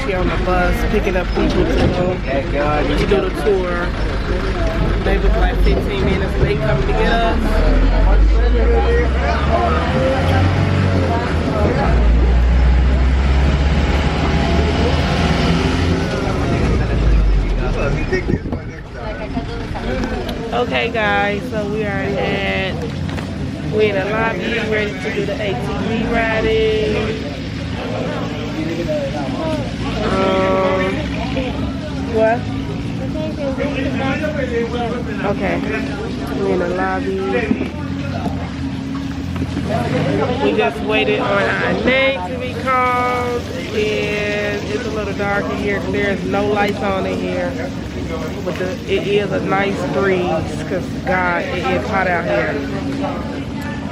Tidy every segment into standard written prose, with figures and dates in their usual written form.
actually on the bus picking up people to do the tour. They was like 15 minutes late coming to get us. Okay guys, so we are we're in the lobby ready to do the ATV riding. What? Okay, we're in the lobby. We just waited on our name to be called, and it's a little dark in here because there's no lights on in here. But it is a nice breeze because, God, it is hot out here.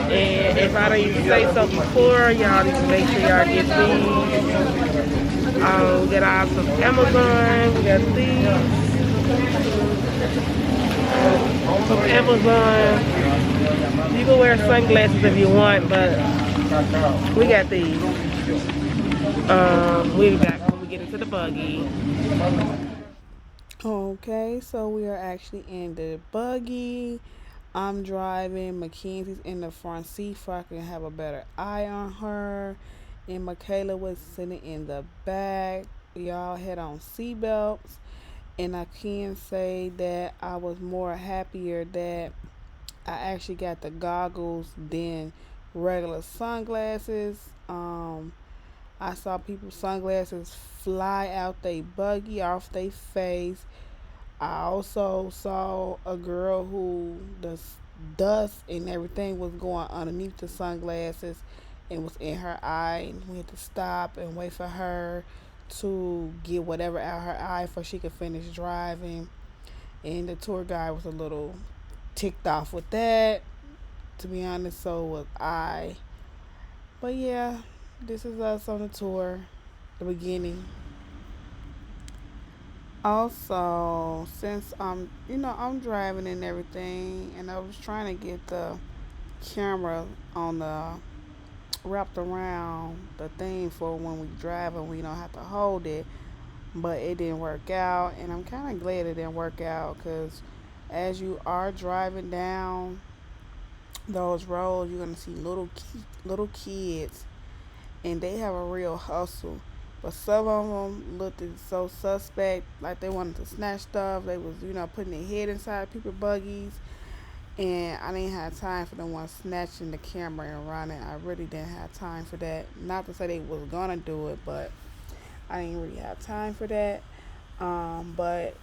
And if I don't even say so before, y'all need to make sure y'all get these. We got ours from Amazon. We got these from Amazon. You can wear sunglasses if you want, but we got these. We'll be back when we get into the buggy. Okay, so we are actually in the buggy. I'm driving. Mackenzie's in the front seat so I can have a better eye on her. And Michaela was sitting in the back. We all had on seatbelts. And I can say that I was more happier that I actually got the goggles than regular sunglasses. I saw people's sunglasses fly out they buggy off their face. I also saw a girl who the dust and everything was going underneath the sunglasses and was in her eye, and we had to stop and wait for her to get whatever out her eye before she could finish driving. And the tour guide was a little ticked off with that, to be honest. So was I. But yeah, this is us on the tour, the beginning. Also, since I'm driving and everything, and I was trying to get the camera on the wrapped around the thing for when we drive and we don't have to hold it, but it didn't work out, and I'm kind of glad it didn't work out, because as you are driving down those roads, you're gonna see little kids, and they have a real hustle. But some of them looked so suspect, like they wanted to snatch stuff. They was, putting their head inside people's buggies. And I didn't have time for them one snatching the camera and running. I really didn't have time for that. Not to say they was going to do it, but I didn't really have time for that. But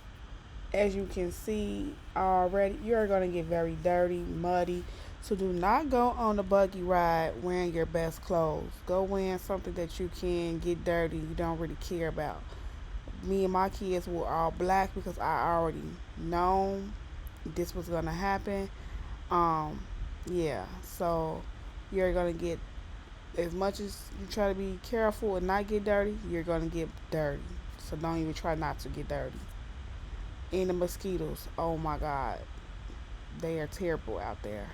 as you can see already, you're going to get very dirty, muddy. So do not go on the buggy ride wearing your best clothes. Go wearing something that you can get dirty, you don't really care about. Me and my kids were all black because I already known this was going to happen. Yeah, so you're going to get, as much as you try to be careful and not get dirty, you're going to get dirty. So don't even try not to get dirty. And the mosquitoes, oh my God, they are terrible out there.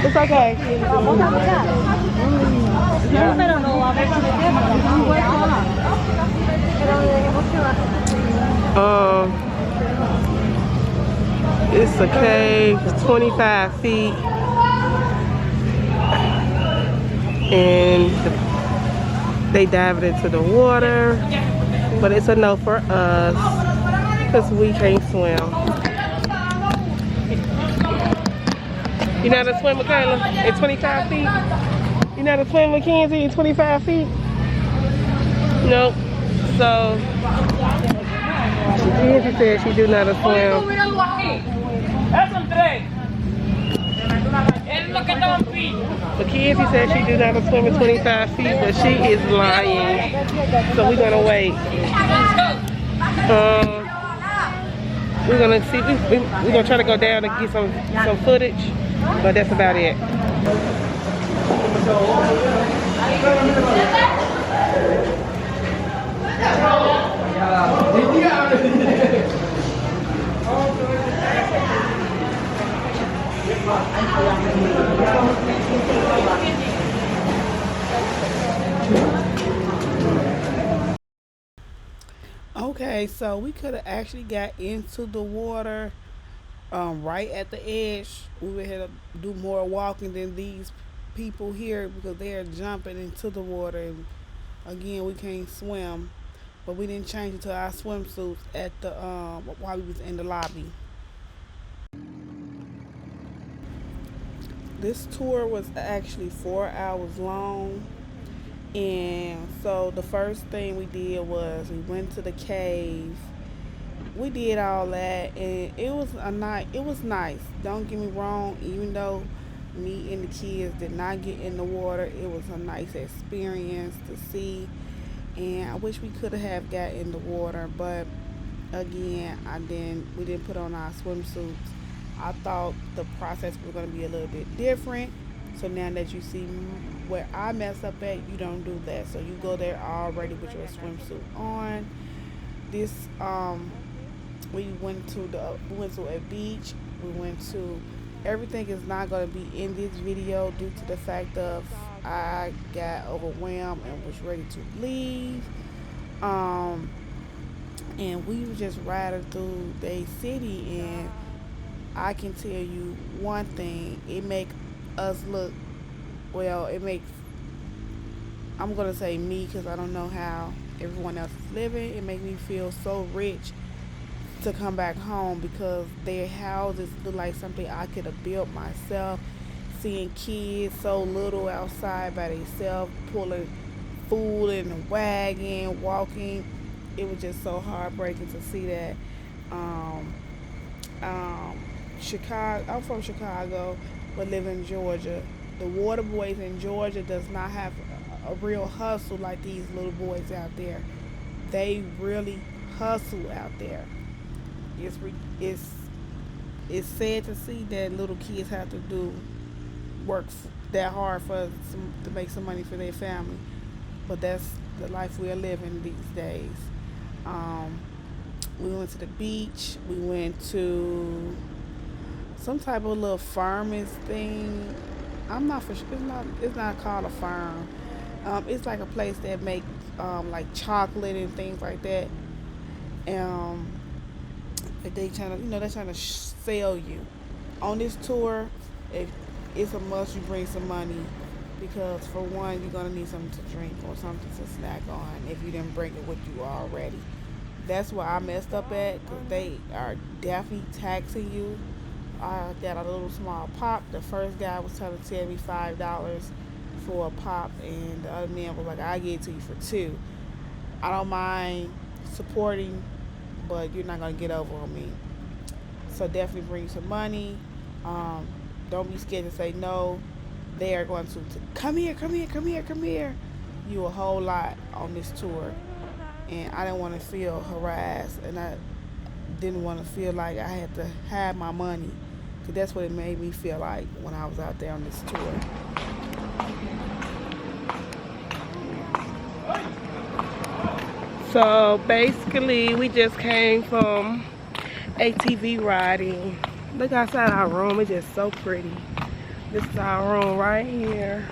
It's okay. It's a cave, 25 feet, and they dived into the water, but it's a no for us because we can't swim. You know how to swim, Michaela, at 25 feet? You know how to swim, Mackenzie, at 25 feet? Nope. So, Mackenzie said she do not know how to swim. Mackenzie said she do not know how to swim at 25 feet, but she is lying. So we're gonna wait. We're gonna see. We're gonna try to go down and get some footage, but that's about it. Okay, so we could have actually got into the water right at the edge. We would have to do more walking than these people here because they're jumping into the water. And again, we can't swim, but we didn't change into our swimsuits at the while we was in the lobby. This tour was actually 4 hours long. And so the first thing we did was we went to the cave. We did all that, and it was a night. It was nice. Don't get me wrong. Even though me and the kids did not get in the water, it was a nice experience to see. And I wish we could have got in the water, but again, I didn't. We didn't put on our swimsuits. I thought the process was going to be a little bit different. So now that you see where I mess up at, you don't do that. So you go there already with your swimsuit on. This we went to a beach. We went to everything is not going to be in this video due to the fact of I got overwhelmed and was ready to leave. And we were just riding through the city, and I can tell you one thing, it make us look, well, it makes, I'm going to say me because I don't know how everyone else is living. It makes me feel so rich to come back home because their houses look like something I could have built myself. Seeing kids so little outside by themselves, pulling food in a wagon, walking, it was just so heartbreaking to see that. Chicago, I'm from Chicago, but live in Georgia. The water boys in Georgia does not have a real hustle like these little boys out there. They really hustle out there. It's sad to see that little kids have to do work that hard to make some money for their family, but that's the life we are living these days. We went to the beach. We went to some type of little farming thing. I'm not for sure. It's not called a farm. It's like a place that make like chocolate and things like that. They trying to, they're trying to sell you on this tour. If it's a must, you bring some money because for one, you're gonna need something to drink or something to snack on if you didn't bring it with you already. That's where I messed up at because they are definitely taxing you. I got a little small pop. The first guy was trying to tell me $5 for a pop, and the other man was like, "I give it to you for $2." I don't mind supporting, but you're not gonna get over on me. So definitely bring some money. Don't be scared to say no. They are going to come here. You a whole lot on this tour, and I didn't want to feel harassed, and I didn't want to feel like I had to hide my money, because that's what it made me feel like when I was out there on this tour. So basically, we just came from ATV riding. Look outside our room, it's just so pretty. This is our room right here.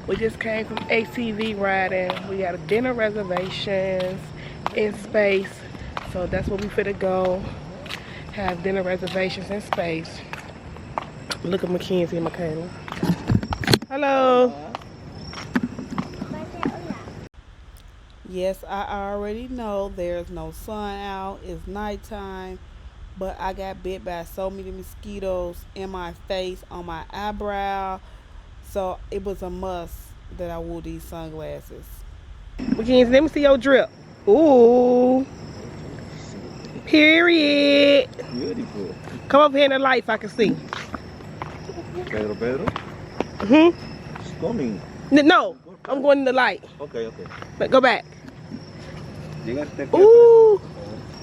We just came from ATV riding. We got a dinner reservations in space. So that's where we finna go. Have dinner reservations in space. Look at Mackenzie and Michaela. Hello. Yes, I already know there's no sun out. It's nighttime. But I got bit by so many mosquitoes in my face, on my eyebrow. So it was a must that I wore these sunglasses. Mackenzie, let me see your drip. Ooh. Period. Beautiful. Come up here in the light so I can see. Pedro. Mm-hmm. It's coming. No, I'm going in the light. Okay. But go back. Llegaste. Ooh.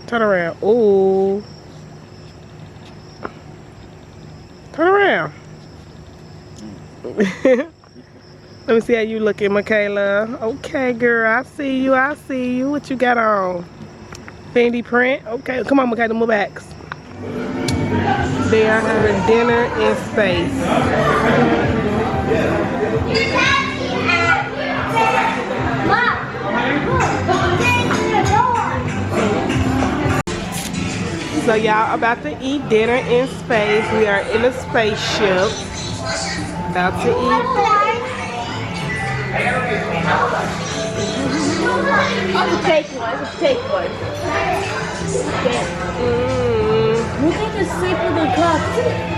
Turn around. Ooh. Turn around. Let me see how you looking, Michaela. Okay, girl. I see you. What you got on? Fendi print. Okay. Come on, Michaela. Move back. They are having dinner in space. So y'all about to eat dinner in space. We are in a spaceship. About to eat. Take one. Look at the shape of the cup.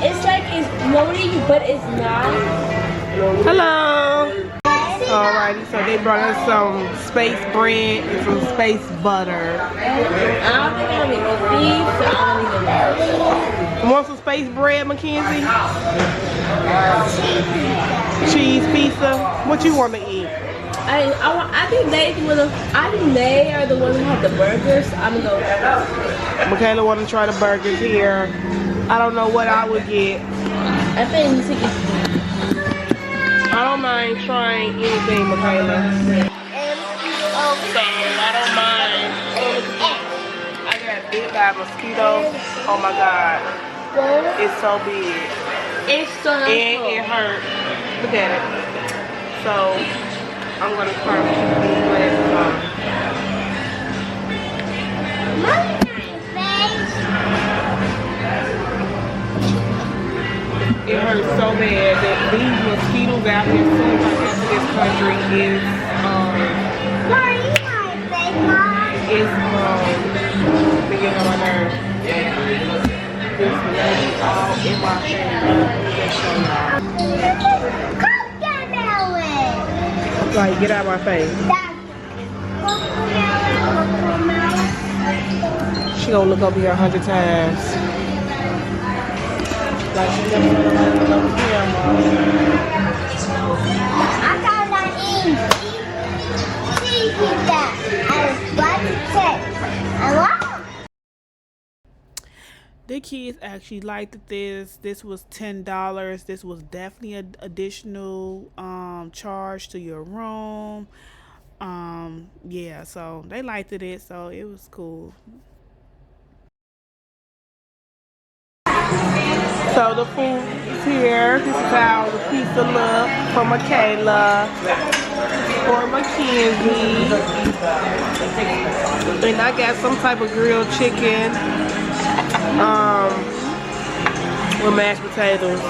It's like it's floating, but it's not. Hello. Alrighty, so they brought us some space bread and some space butter. I don't think I'm gonna eat these, so I don't even know. Want some space bread, Mackenzie? Cheese pizza. What you want to eat? I think they are the ones who have the burgers. I'm gonna go with that. Michaela want to try the burgers here. I don't know what I would get. I think we should get. I don't mind trying anything, Michaela. So I don't mind. I got bit by a mosquito. Oh my god. It's so big. It's so And it hurt. Look at it. So I'm gonna start keeping these glasses on. It hurts so bad that these mosquitoes out here, as soon as I get to this country, they get on my nerves. This lady all in my face. Like, get out of my face. She gonna look over here 100 times. Like she never gonna look over here, Mom. I got that in. She did that. I was about to say. The kids actually liked this. This was $10. This was definitely an additional charge to your room. Yeah, so they liked it, so it was cool. So the food is here. This is how the pizza look for Michaela, for Mackenzie. And I got some type of grilled chicken with mashed potatoes.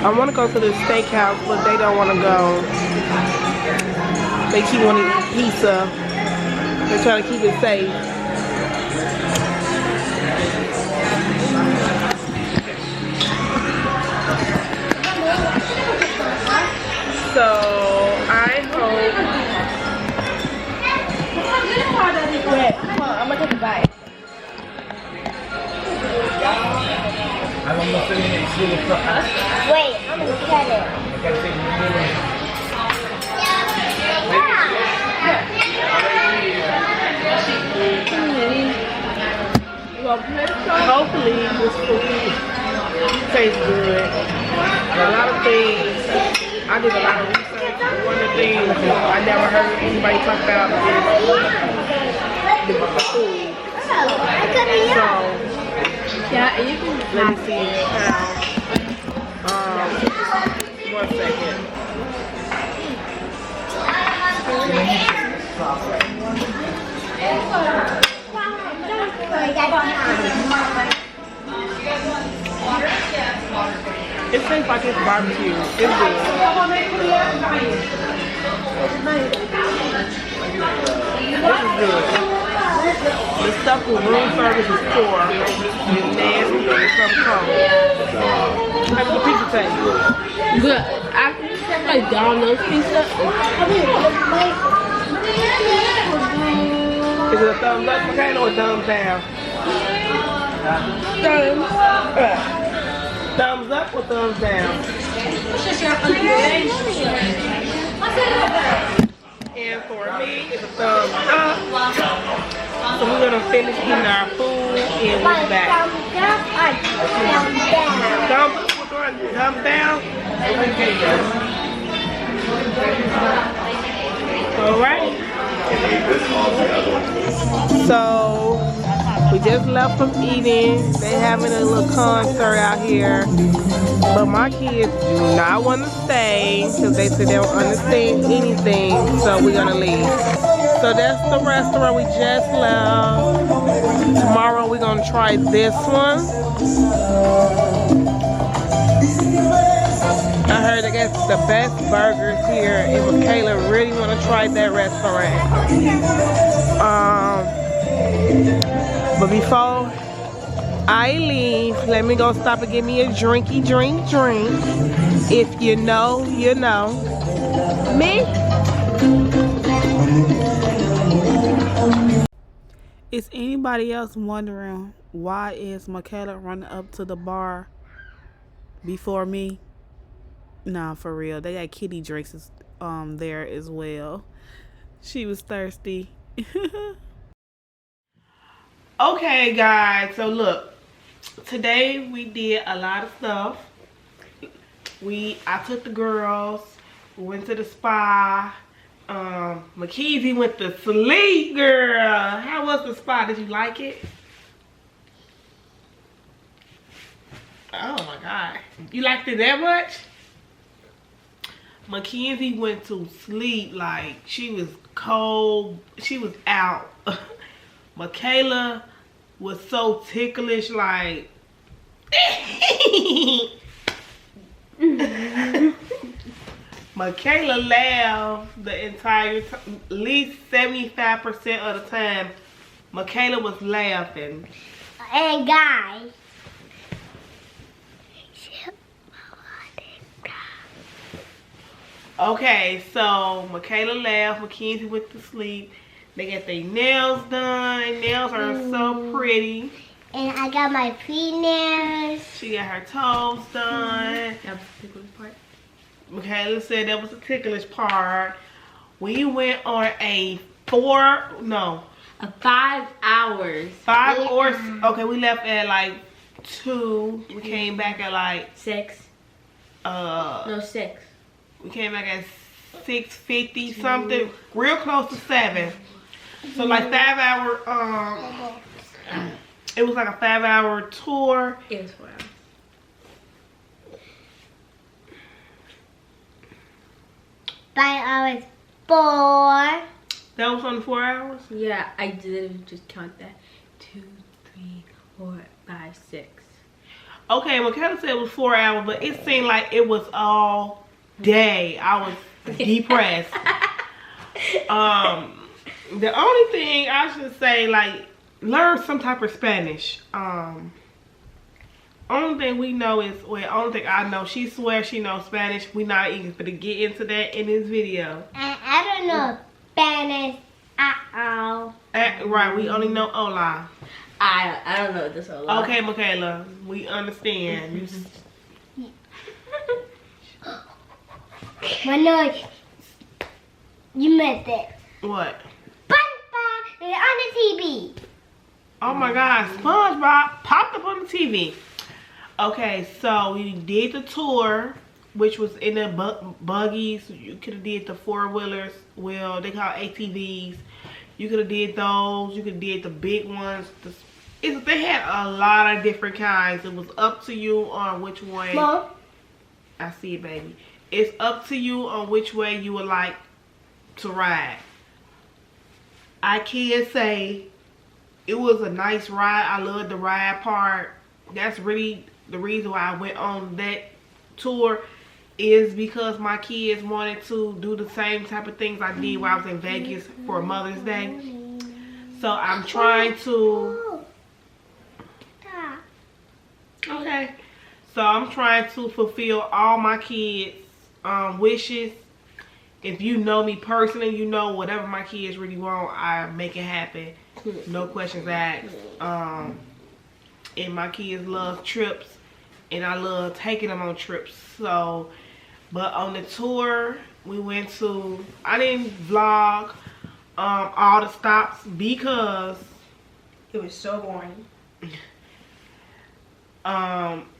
I want to go to the steakhouse, but they don't want to go. They keep wanting to eat pizza. They're trying to keep it safe. So I hope. Wait, come on, I'm gonna take a bite. Wait, I'm gonna cut it. Hopefully this food tastes good. A lot of things, I did a lot of research. One of the things I never heard anybody talk about is the food. So, Yeah, you can. let me see how. 1 second. It tastes like it's barbecue. It's good. This is good. The stuff with room service is poor. It's nasty and it's some cold. How does the pizza taste? Good. I think like Domino's pizza. Is it a thumbs up, Michaela, or a thumbs down? Thumbs up or thumbs down? And for me, it's a thumbs up. So we're gonna finish eating our food and we're back. Thumbs up, we're going thumbs down. All right. So we just left from eating. They having a little concert out here. But my kids do not want to stay because they said they don't understand anything. So we're gonna leave. So that's the restaurant we just left. Tomorrow we're gonna try this one. I heard they got the best burgers here, and Michaela really wanna try that restaurant. But before I leave, let me go stop and get me a drinky drink. If you know, you know. Me? Is anybody else wondering why is Michaela running up to the bar before me? Nah, for real. They got kitty drinks there as well. She was thirsty. Okay, guys. So look, today we did a lot of stuff. I took the girls. We went to the spa. Mackenzie went to sleep, girl. How was the spa? Did you like it? Oh my God. You liked it that much? Mackenzie went to sleep like she was cold. She was out. Michaela was so ticklish like Michaela laughed the entire time. At least 75% of the time, Michaela was laughing. And guys, okay, so Michaela laughed, Mackenzie went to sleep. They got their nails done. Nails are so pretty. And I got my pre-nails. She got her toes done. That was the ticklish part. Michaela said that was the ticklish part. We went on a 5 hours. Okay, we left at like 2. We came back at like 6. 6. We came back at 6:50 something, real close to 7. So like 5 hour. It was like a 5-hour tour. It was 4 hours. By hours 4. That was on 4 hours? Yeah, I didn't just count that. 2, 3, 4, 5, 6. Okay, Michaela said it was 4 hours, but it seemed like it was all day. I was depressed. The only thing I should say, like, learn some type of Spanish. Only thing we know is, well, only thing I know, she swears she knows Spanish. We not even gonna get into that in this video. I don't know Spanish at all. Right, we only know hola. I don't know this a lot. Okay, Michaela, we understand. Manoj, you missed it. What? SpongeBob is on the TV. Oh my God, SpongeBob popped up on the TV. Okay, so we did the tour, which was in the buggies. You could have did the 4-wheelers. Well, they call ATVs. You could have did those. You could have did the big ones. They had a lot of different kinds. It was up to you on which way. Mom? I see it, baby. It's up to you on which way you would like to ride. I can say it was a nice ride. I loved the ride part. That's really the reason why I went on that tour, is because my kids wanted to do the same type of things I did while I was in Vegas for Mother's Day. So I'm trying to... Okay. So I'm trying to fulfill all my kids' wishes. If you know me personally, you know whatever my kids really want, I make it happen. No questions asked. And my kids love trips, and I love taking them on trips. So, but on the tour we went to, I didn't vlog all the stops because It was so boring.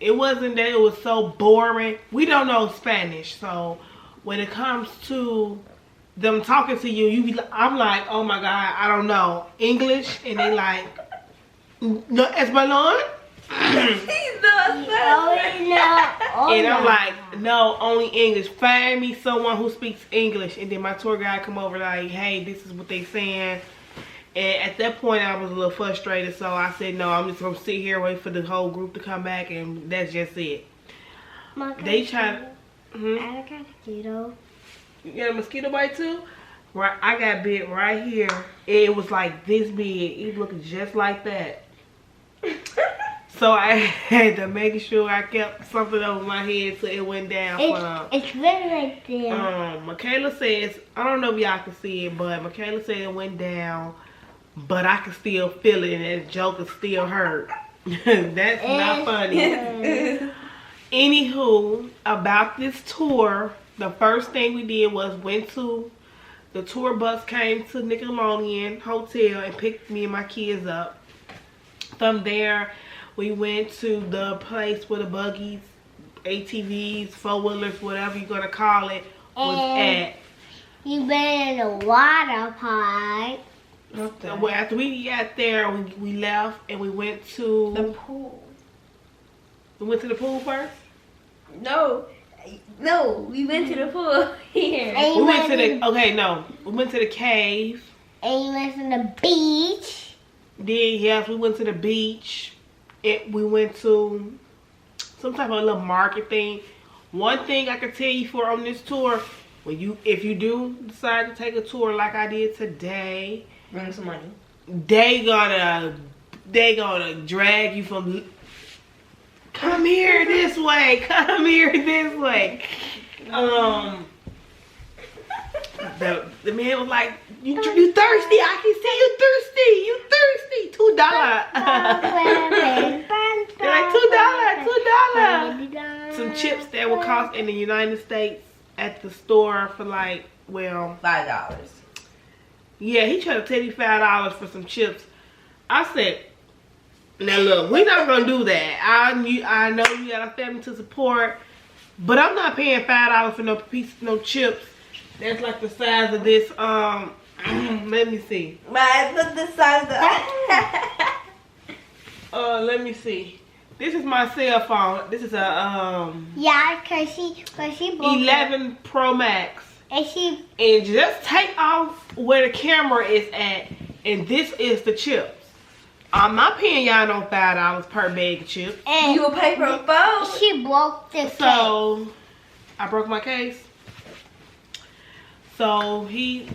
It wasn't that it was so boring. We don't know Spanish, so when it comes to them talking to you, I'm like, oh my God, I don't know English, and they like, no español. He's And I'm like, no, only English. Find me someone who speaks English. And then my tour guide come over like, hey, this is what they saying. And at that point, I was a little frustrated. So I said, no, I'm just going to sit here, wait for the whole group to come back. And that's just it. They try to... I got a mosquito. You got a mosquito bite too? Right, I got bit right here. It was like this big. It looked just like that. So I had to make sure I kept something over my head so it went down. It's really right there. Michaela says, I don't know if y'all can see it, but Michaela said it went down, but I can still feel it, and that joke is still hurt. That's not funny. Anywho, about this tour, the first thing we did was went to the tour bus, came to Nickelodeon Hotel and picked me and my kids up. From there, we went to the place where the buggies, ATVs, four-wheelers, whatever you're gonna call it, was at. You went in a water park. Well, after we got there, we left and we went to the pool. We went to the pool first? No, we went to the pool here. We went to the, we went to the cave. And you went to the beach. Then, yes, we went to the beach. We went to some type of little market thing. One thing I can tell you for on this tour, if you do decide to take a tour like I did today, bring some money. They gonna drag you from. Come here this way. Come here this way. The man was like, you thirsty? I can see you thirsty. You thirsty? $2. They're like $2. Some chips that would cost in the United States at the store for like, well, $5. Yeah, he tried to tell you $5 for some chips. I said, now look, we're not gonna do that. I know you got a family to support, but I'm not paying $5 for no chips. That's like the size of this. Let me see. Look the size of let me see. This is my cell phone. This is a yeah, cause she 11 Pro Max. And just take off where the camera is at, and this is the chips. I'm not paying y'all no $5 per bag of chips. And you will pay for a phone. She broke the case. So I broke my case. So he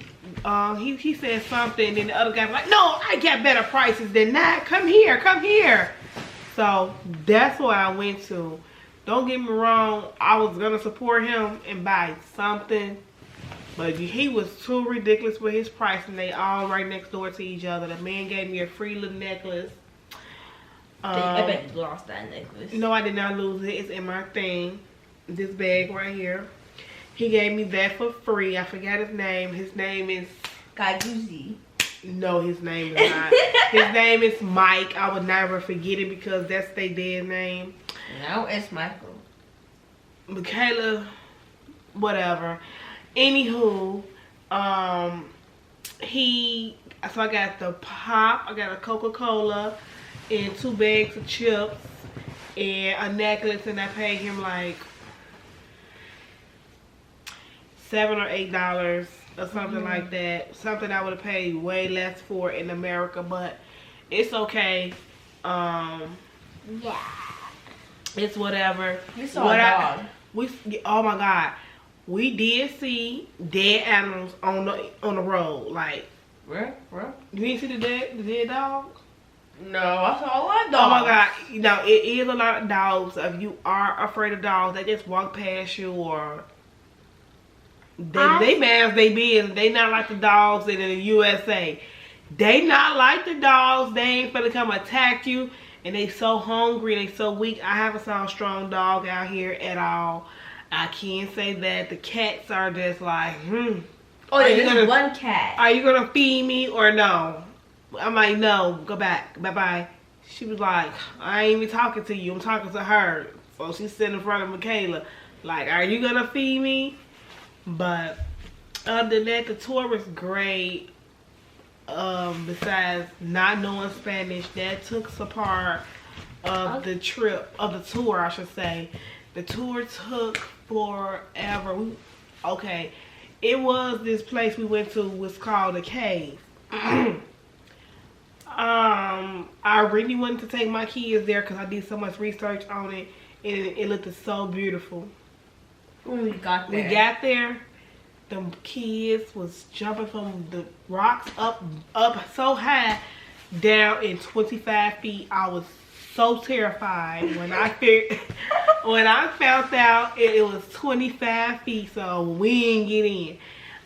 said something, and then the other guy was like, no, I got better prices than that. Come here, come here. So that's what I went to. Don't get me wrong, I was gonna support him and buy something, but he was too ridiculous with his price, and they all right next door to each other. The man gave me a free little necklace. I bet you lost that necklace. No, I did not lose it. It's in my thing. This bag right here. He gave me that for free. I forgot his name. His name is Kaguzi. No, his name is not. His name is Mike. I would never forget it because that's their dead name. No, it's Michael. Michaela, whatever. Anywho, so I got the pop, I got a Coca-Cola, and 2 bags of chips, and a necklace, and I paid him like $7 or $8 or something like that. Something I would have paid way less for in America, but it's okay. Yeah. It's whatever. We saw a dog. Oh my God. We did see dead animals on the road. Like, where? You didn't see the dead dog? No, I saw a lot of dogs. Oh my God. You know, it is a lot of dogs. If you are afraid of dogs, they just walk past you, or they man's they business. They not like the dogs in the USA. They not like the dogs. They ain't finna come attack you. And they so hungry, they so weak. I haven't saw a strong dog out here at all. I can't say that. The cats are just like, Oh, there's one cat. Are you gonna feed me or no? I'm like, no, go back, bye-bye. She was like, I ain't even talking to you, I'm talking to her. So she's sitting in front of Michaela, like, are you gonna feed me? But other than that, the tour was great. Besides not knowing Spanish, that took us apart. of the trip, of the tour, I should say. The tour took forever. Okay, it was this place we went to was called a cave. I really wanted to take my kids there because I did so much research on it, and it looked so beautiful. When we got there. We got there, the kids was jumping from the rocks up so high, down in 25 feet. I was so terrified when I found out it was 25 feet, so we didn't get in.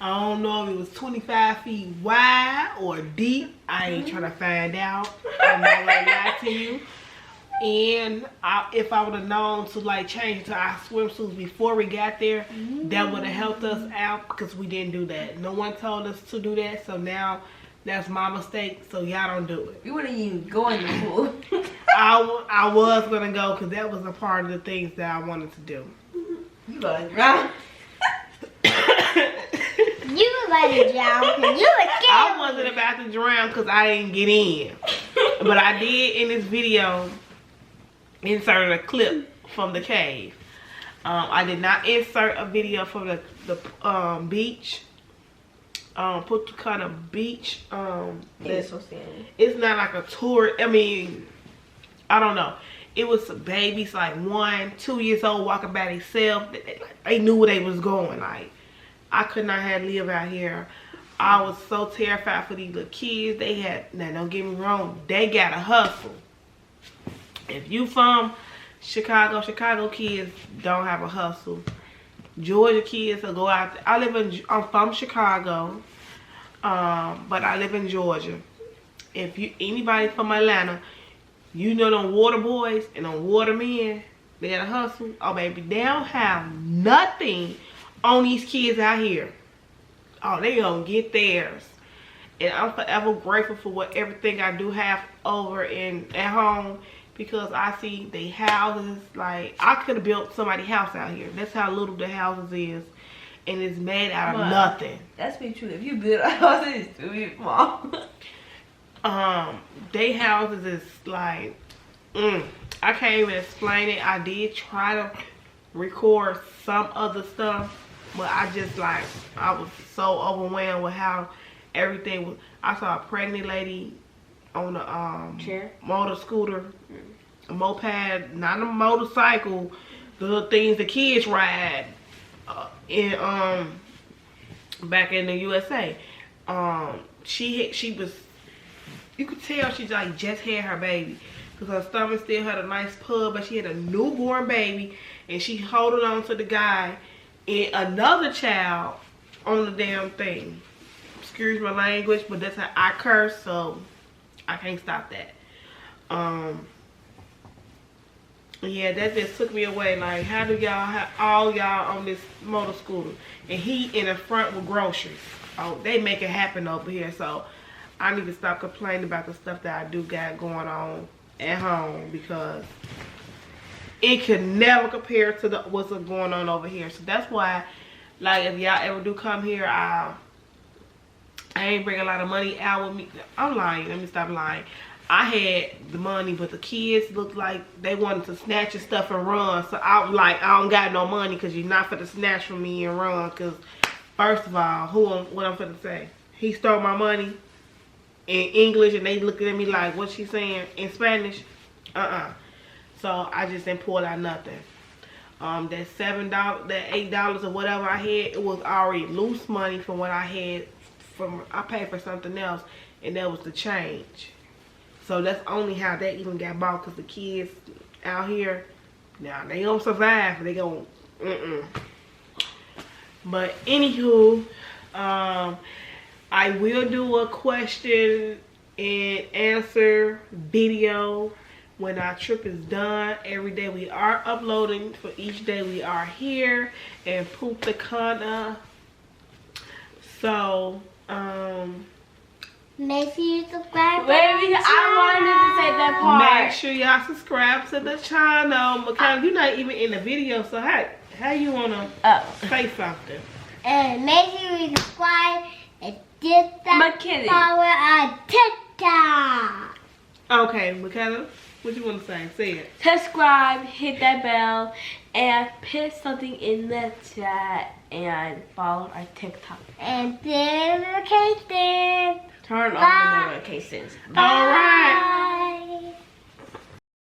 I don't know if it was 25 feet wide or deep. I ain't trying to find out. I'm not gonna lie to you. And if I would have known to like change into our swimsuits before we got there, that would have helped us out because we didn't do that. No one told us to do that, so now that's my mistake. So y'all don't do it. We wouldn't even go in the pool. I was gonna go because that was a part of the things that I wanted to do. You gonna drown? You were about to drown because you were scared. I wasn't about to drown because I didn't get in. But I did in this video insert a clip from the cave. I did not insert a video from the beach. Punta Cuna beach. It's so scary. It's not like a tour. I mean, I don't know. It was babies like 1, 2 years old walking by themselves. They knew where they was going. Like, I could not have lived out here. I was so terrified for these little kids. They had, now don't get me wrong, they gotta hustle. If you from Chicago kids don't have a hustle. Georgia kids will go out there. I'm from Chicago, but I live in Georgia. If anybody from Atlanta, you know them water boys and them water men, they gotta hustle. Oh baby, they don't have nothing on these kids out here. Oh, they gonna get theirs. And I'm forever grateful for everything I do have over at home, because I see the houses. Like, I could have built somebody's house out here. That's how little the houses is, and it's made out of nothing. That's be true. If you build a house, it's too small. They houses is like, I can't even explain it. I did try to record some other stuff, but I just like, I was so overwhelmed with how everything was. I saw a pregnant lady on a chair, motor scooter, a moped, not a motorcycle, the little things the kids ride back in the USA. She was, you could tell she like just had her baby, because her stomach still had a nice pub, but she had a newborn baby, and she holding on to the guy and another child on the damn thing. Excuse my language, but that's how I curse, so I can't stop that. Yeah, that just took me away. Like, how do y'all have all y'all on this motor scooter and he in the front with groceries? Oh, they make it happen over here. So I need to stop complaining about the stuff that I do got going on at home, because it can never compare to what's going on over here. So that's why, like, if y'all ever do come here, I ain't bring a lot of money out with me. I'm lying. Let me stop lying. I had the money, but the kids looked like they wanted to snatch your stuff and run. So I'm like, I don't got no money, because you're not finna snatch from me and run. Because first of all, what I'm finna say? He stole my money in English, and they looking at me like, what's she saying in Spanish? So I just didn't pull out nothing. That $7, that $8 or whatever I had, it was already loose money from what I had I paid for something else, and that was the change. So that's only how that even got bought, because the kids out here, now they gonna survive. They gonna, But anywho, I will do a question and answer video when our trip is done. Every day we are uploading. For each day we are here in Punta Cuna. So, make sure you subscribe. Baby, I wanted to say that part. Make sure y'all subscribe to the channel. Because you're not even in the video, so how you wanna say something? And make sure you subscribe and get that McKinney. follow on TikTok. Okay, McKenna. What you want to say? Say it. Subscribe, hit that bell, and put something in the chat, and follow our TikTok. And notifications. Turn on Bye. the notifications. All right. Bye.